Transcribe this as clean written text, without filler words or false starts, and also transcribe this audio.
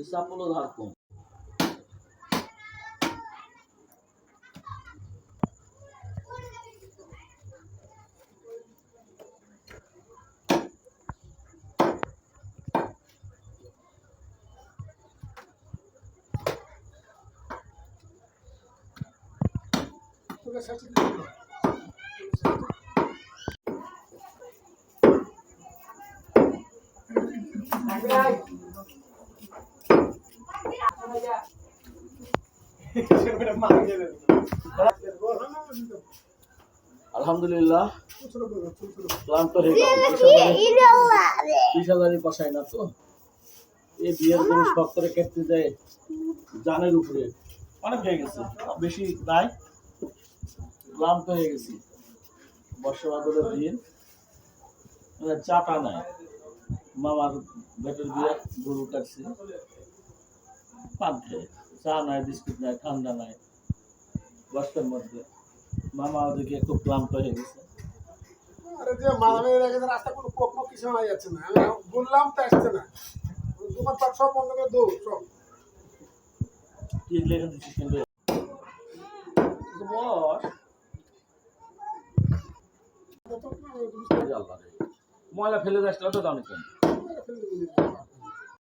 Sapulo ধার কম আলহামদুলিল্লাহ ক্লান্ত হয়ে গেল পাশায় না তো এই বিয়ের গরু শখ করে কেটে দেয় জানের উপরে অনেক হয়ে গেছে বেশি নাই ক্লান্ত হয়ে গেছি বর্ষা বাদলের দিন চাটা নাই মামার বেটের বিয়ে গরু কাটছি পান খেয়ে চা নাই বিস্কুট নাই ঠান্ডা নাই বর্ষার মধ্যে মামা ওদিকে খুব ক্লান্ত হয়ে গেছে আরে যে মালামের রাস্তা কোনো কোক কিছু নাই যাচ্ছে না আমি বললাম তো আসছে না দোকান পাট সব বন্ধ করে দৌড় সব কি লেগে দিচ্ছিস কিন্তু বস ময়লা ফেলে যাচ্ছে অত দাম কেন